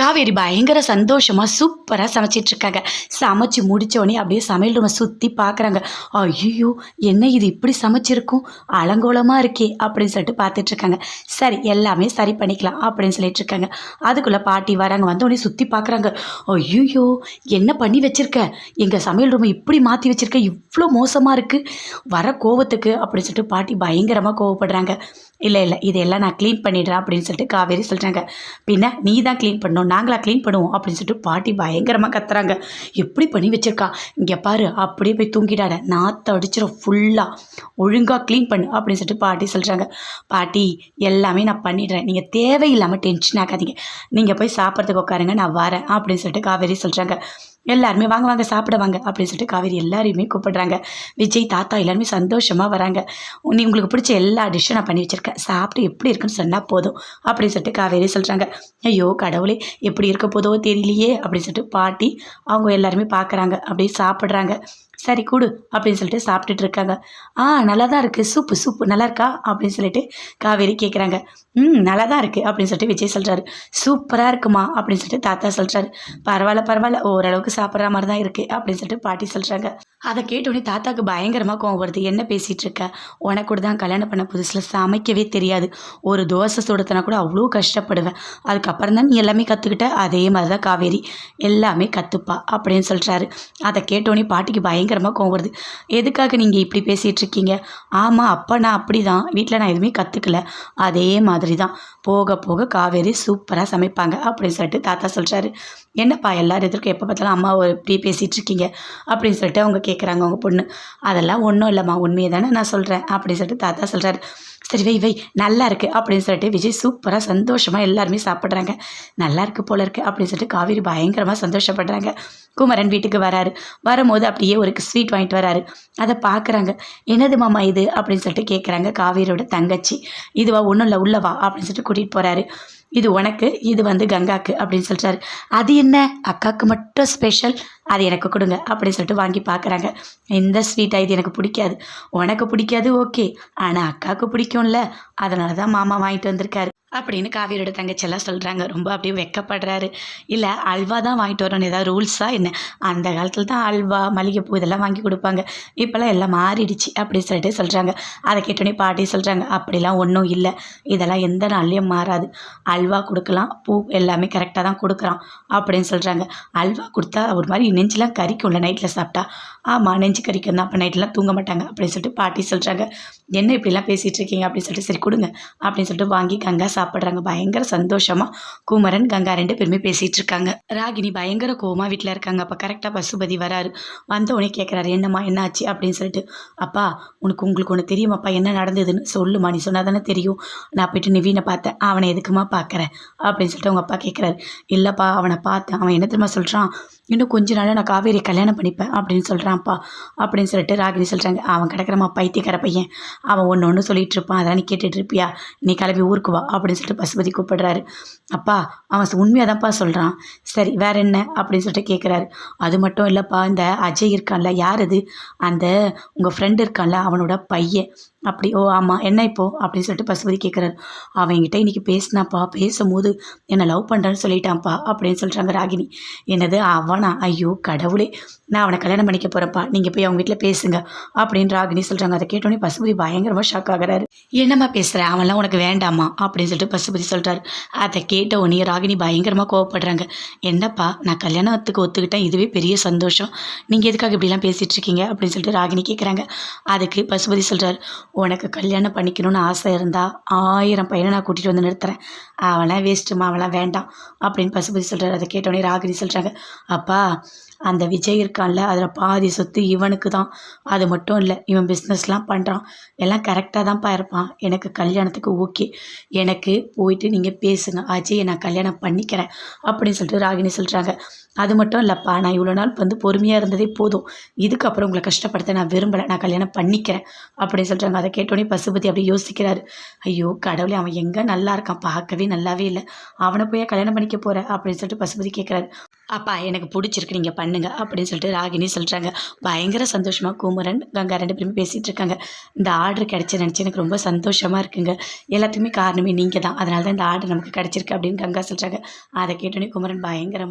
காவேரி பயங்கர சந்தோஷமாக சூப்பராக சமைச்சிட்ருக்காங்க. சமைச்சு முடித்தோடனே அப்படியே சமையல் ரூமை சுற்றி பார்க்குறாங்க. ஐயோ, என்ன இது இப்படி சமைச்சிருக்கும், அலங்கோலமாக இருக்கே அப்படின்னு சொல்லிட்டு பார்த்துட்ருக்காங்க. சரி, எல்லாமே சரி பண்ணிக்கலாம் அப்படின்னு சொல்லிட்டுருக்காங்க. அதுக்குள்ளே பாட்டி வராங்க. வந்தோடனே சுற்றி பார்க்குறாங்க. ஐயோ, என்ன பண்ணி வச்சுருக்க, எங்கள் சமையல் ரூமை இப்படி மாற்றி வச்சுருக்க, இவ்வளோ மோசமாக இருக்குது, வர கோவத்துக்கு அப்படின்னு சொல்லிட்டு பாட்டி பயங்கரமாக கோவப்படுறாங்க. இல்லை இல்லை, இதெல்லாம் நான் க்ளீன் பண்ணிடுறேன் அப்படின்னு சொல்லிட்டு காவேரி சொல்கிறாங்க. பின்ன நீ தான் க்ளீன் பண்ணணும், நாங்களா க்ளீன் பண்ணுவோம் அப்படின்னு சொல்லிட்டு பாட்டி பயங்கரமாக கத்துறாங்க. எப்படி பண்ணி வச்சுருக்கா, இங்கே பாரு, அப்படியே போய் தூங்கிடாட, நாற்ற அடிச்சிடும், ஃபுல்லாக ஒழுங்காக க்ளீன் பண்ணு அப்படின்னு சொல்லிட்டு பாட்டி சொல்கிறாங்க. பாட்டி, எல்லாமே நான் பண்ணிடுறேன், நீங்கள் தேவையில்லாமல் டென்ஷன் ஆகாதீங்க, நீங்கள் போய் சாப்பிட்றதுக்கு உட்காருங்க, நான் வரேன் அப்படின்னு சொல்லிட்டு காவேரி சொல்கிறாங்க. எல்லாருமே வாங்க வாங்க சாப்பிட வாங்க அப்படின்னு சொல்லிட்டு காவேரி எல்லாரையுமே கூப்பிடுறாங்க. விஜய், தாத்தா எல்லாருமே சந்தோஷமாக வராங்க. உங்களுக்கு பிடிச்ச எல்லா டிஷ்ஷும் நான் பண்ணி வச்சுருக்கேன், சாப்பிட்டு எப்படி இருக்குன்னு சொன்னால் போதும் அப்படின்னு சொல்லிட்டு காவேரி சொல்கிறாங்க. ஐயோ கடவுளே, எப்படி இருக்க போதோ தெரியலையே அப்படின்னு சொல்லிட்டு பாட்டி அவங்க எல்லாருமே பார்க்குறாங்க, அப்படியே சாப்பிட்றாங்க. சரி கொடு அப்படின்னு சொல்லிட்டு சாப்பிட்டுட்டு இருக்காங்க. நல்லா தான் இருக்குது, சூப்பு நல்லா இருக்கா அப்படின்னு சொல்லிட்டு காவேரி கேட்குறாங்க. நல்லா தான் இருக்குது அப்படின்னு சொல்லிட்டு விஜய் சொல்கிறாரு. சூப்பராக இருக்குமா அப்படின்னு சொல்லிட்டு தாத்தா சொல்கிறாரு. பரவாயில்ல, ஓரளவுக்கு சாப்பிட்ற மாதிரி தான் இருக்குது அப்படின்னு சொல்லிட்டு பாட்டி சொல்கிறாங்க. அதை கேட்டோடனே தாத்தாவுக்கு பயங்கரமாக கோவம் வருது. என்ன பேசிகிட்டு இருக்க, உனக்கு கூட தான் கல்யாணம் பண்ண புதுசில் சமைக்கவே தெரியாது, ஒரு தோசை சுடுத்தனா கூட அவ்வளோ கஷ்டப்படுவேன், அதுக்கப்புறம் தான் நீ எல்லாமே கற்றுக்கிட்ட, அதே மாதிரி தான் காவேரி எல்லாமே கற்றுப்பா அப்படின்னு சொல்கிறாரு. அதை கேட்டோடனே பாட்டிக்கு பயங்கரமாக கோவம் வருது. எதுக்காக நீங்கள் இப்படி பேசிகிட்டு இருக்கீங்க? ஆமாம், அப்போ நான் அப்படி தான், வீட்டில் நான் எதுவுமே கற்றுக்கல, அதே மாதிரி தான் போக போக காவேரி சூப்பராக சமைப்பாங்க அப்படின்னு சொல்லிட்டு தாத்தா சொல்கிறாரு. என்னப்பா எல்லாரும் எதிர்க்க எப்போ பார்த்தாலும் அம்மா இப்படி பேசிகிட்டு இருக்கீங்க அப்படின்னு சொல்லிட்டு அவங்க கேட்குறாங்க. அவங்க பொண்ணு, அதெல்லாம் ஒன்றும் இல்லைம்மா, உண்மையை தானே நான் சொல்கிறேன் அப்படின்னு சொல்லிட்டு தாத்தா சொல்கிறாரு. சரி வை நல்லா இருக்குது அப்படின்னு சொல்லிட்டு விஜய் சூப்பராக சந்தோஷமாக எல்லாருமே சாப்பிட்றாங்க. நல்லா இருக்குது போல இருக்குது அப்படின்னு சொல்லிட்டு காவேரி பயங்கரமாக சந்தோஷப்படுறாங்க. குமரன் வீட்டுக்கு வராரு. வரும்போது அப்படியே ஒரு ஸ்வீட் வாங்கிட்டு வராரு. அதை பார்க்குறாங்க. என்னது மாமா இது அப்படின்னு சொல்லிட்டு கேட்குறாங்க காவேரியோட தங்கச்சி. இதுவா, ஒன்றும் இல்லை, உள்ளவா அப்படின்னு சொல்லிட்டு கூட்டிகிட்டு போகிறாரு. இது உனக்கு, இது வந்து கங்காக்கு அப்படின்னு சொல்கிறாரு. அது என்ன, அக்காவுக்கு மட்டும் ஸ்பெஷல், அது எனக்கு கொடுங்க அப்படின்னு சொல்லிட்டு வாங்கி பார்க்குறாங்க. இந்த ஸ்வீட்டாக, இது எனக்கு பிடிக்காது, உனக்கு பிடிக்காது ஓகே, ஆனால் அக்காவுக்கு பிடிக்கும்ல, அதனால தான் மாமா வாங்கிட்டு வந்திருக்காரு அப்படின்னு காவேரியோட தங்கச்செல்லாம் சொல்கிறாங்க. ரொம்ப அப்படியே வெக்கப்படுறாரு. இல்லை, அல்வா தான் வாங்கிட்டு வரணும், ஏதாவது ரூல்ஸாக என்ன? அந்த காலத்தில் தான் அல்வா, மல்லிகைப்பூ இதெல்லாம் வாங்கி கொடுப்பாங்க, இப்போல்லாம் எல்லாம் மாறிடுச்சு அப்படின்னு சொல்லிட்டு சொல்கிறாங்க. அதை கேட்டோன்னே பாட்டி சொல்கிறாங்க, அப்படிலாம் ஒன்றும் இல்லை, இதெல்லாம் எந்த நாள்லேயும் மாறாது, அல்வா கொடுக்கலாம், பூ எல்லாமே கரெக்டாக தான் கொடுக்குறான் அப்படின்னு சொல்கிறாங்க. அல்வா கொடுத்தா ஒரு மாதிரி நெஞ்செலாம் கறிக்கும்ல நைட்டில் சாப்பிட்டா? ஆமாம், நெஞ்சு கறிக்கும் தான், அப்போ நைட்லாம் தூங்க மாட்டாங்க அப்படின்னு சொல்லிட்டு பாட்டி சொல்கிறாங்க. என்ன இப்படிலாம் பேசிகிட்டு இருக்கீங்க அப்படின்னு சொல்லிட்டு, சரி கொடுங்க அப்படின்னு சொல்லிட்டு வாங்கி கங்கா சாப்பிட்றாங்க. பயங்கர சந்தோஷமாக குமரன் கங்கா 2 பேருமே பேசிகிட்டு இருக்காங்க. ராகினி பயங்கர கோவமாக வீட்டில் இருக்காங்க. அப்போ கரெக்டாக பசுபதி வராரு. வந்த உடனே கேட்குறாரு, என்னம்மா என்ன ஆச்சு அப்படின்னு சொல்லிட்டு. அப்பா, உங்களுக்கு ஒன்று தெரியுமாப்பா, என்ன நடந்ததுன்னு சொல்லுமா, நீ சொன்னால் தானே தெரியும், நான் போய்ட்டு நிவீனை பார்த்தேன், அவனை எதுக்குமா பார்க்குறேன் அப்படின்னு சொல்லிட்டு அவங்க அப்பா கேட்குறாரு. இல்லைப்பா, அவனை பார்த்தேன், அவன் என்ன தெரியுமா சொல்கிறான், இன்னும் கொஞ்ச நாள் நான் காவேரி கல்யாணம் பண்ணிப்பேன் அப்படின்னு சொல்கிறான்ப்பா அப்படின்னு சொல்லிட்டு ராகினி சொல்கிறாங்க. அவன் கிடக்கிறமா பைத்தியக்கார பையன், அவன் ஒன்று சொல்லிகிட்டு இருப்பான், அதெல்லாம் நீ கேட்டுட்டு இருப்பியா, நீ கிளம்பி ஊருக்கு வா அப்படின்னு சொல்லிட்டு பசுபதி கூப்பிடுறாரு. அப்பா, அவன் உண்மையாக தான்ப்பா சொல்கிறான், சரி வேற என்ன அப்படின்னு சொல்லிட்டு கேட்குறாரு. அது மட்டும் இல்லைப்பா, இந்த அஜய் இருக்கான்ல, யார் அது, அந்த உங்கள் ஃப்ரெண்டு இருக்கான்ல, அவனோட பையன் அப்படி. ஓ ஆமாம், என்ன இப்போது அப்படின்னு சொல்லிட்டு பசுபதி கேட்குறாரு. அவன்கிட்ட இன்றைக்கி பேசினாப்பா, பேசும்போது என்னை லவ் பண்ணுறேன்னு சொல்லிட்டான்ப்பா அப்படின்னு சொல்கிறாங்க ராகினி. என்னது அவனா, ஐயோ கடவுளே, நான் அவனை கல்யாணம் பண்ணிக்க போகிறப்பா, நீங்கள் போய் அவங்க வீட்டில் பேசுங்க அப்படின்னு ராகினி சொல்கிறாங்க. அதை கேட்டோன்னே பசுபதி பயங்கரமாக ஷாக் ஆகிறாரு. என்னம்மா பேசுகிறேன், அவன்லாம் உனக்கு வேண்டாமா அப்படின்னு சொல்லிட்டு பசுபதி சொல்கிறாரு. அதை கேட்ட உடனே ராகினி பயங்கரமாக கோவப்படுறாங்க. என்னப்பா, நான் கல்யாணத்துக்கு ஒத்துக்கிட்டேன், இதுவே பெரிய சந்தோஷம், நீங்கள் எதுக்காக இப்படிலாம் பேசிகிட்டு இருக்கீங்க அப்படின்னு சொல்லிட்டு ராகினி கேட்குறாங்க. அதுக்கு பசுபதி சொல்கிறார், உனக்கு கல்யாணம் பண்ணிக்கணும்னு ஆசை இருந்தால் 1000 பையனை நான் கூட்டிகிட்டு வந்து நிறுத்துறேன், அவெல்லாம் வேஸ்ட்டுமா, அவெல்லாம் வேண்டாம் அப்படின்னு பசுபதி சொல்கிறார். அதை கேட்டோடனே ராகினி சொல்கிறாங்க, அப்பா, அந்த விஜய் இருக்கான்ல, அதில் பாதி சொத்து இவனுக்கு தான், அது மட்டும் இல்லை, இவன் பிஸ்னஸ்லாம் பண்ணுறான், எல்லாம் கரெக்டாக தான்ப்பா இருப்பான், எனக்கு கல்யாணத்துக்கு ஓகே, எனக்கு போயிட்டு நீங்கள் பேசுங்க, அஜயை நான் கல்யாணம் பண்ணிக்கிறேன் அப்படின்னு சொல்லிட்டு ராகினி சொல்கிறாங்க. அது மட்டும் இல்லைப்பா, நான் இவ்வளோ நாள் வந்து பொறுமையாக இருந்ததே போதும், இதுக்கப்புறம் உங்களை கஷ்டப்படுத்த நான் விரும்பலை, நான் கல்யாணம் பண்ணிக்கிறேன் அப்படின்னு சொல்கிறாங்க. அதை கேட்டோடனே பசுபதி அப்படியே யோசிக்கிறாரு. ஐயோ கடவுளே, அவன் எங்கே நல்லா இருக்கான், பார்க்கவே நல்லாவே இல்லை, அவனை போய் கல்யாணம் பண்ணிக்க போகிற அப்படின்னு சொல்லிட்டு பசுபதி கேட்குறாரு. அப்பா எனக்கு பிடிச்சிருக்கு நீங்கள் பண்ணுங்க அப்படின்னு சொல்லிட்டு ராகினி சொல்கிறாங்க. பயங்கர சந்தோஷமாக குமரன் கங்கா 2 பேருமே பேசிகிட்டு இருக்காங்க. இந்த ஆர்டர் கிடைச்சு நினச்சி எனக்கு ரொம்ப சந்தோஷமாக இருக்குங்க. எல்லாத்துக்குமே காரணமே நீங்கள் தான், அதனால தான் இந்த ஆர்டர் நமக்கு கிடச்சிருக்கு அப்படின்னு கங்கா சொல்கிறாங்க. அதை கேட்டோன்னே குமரன் பயங்கர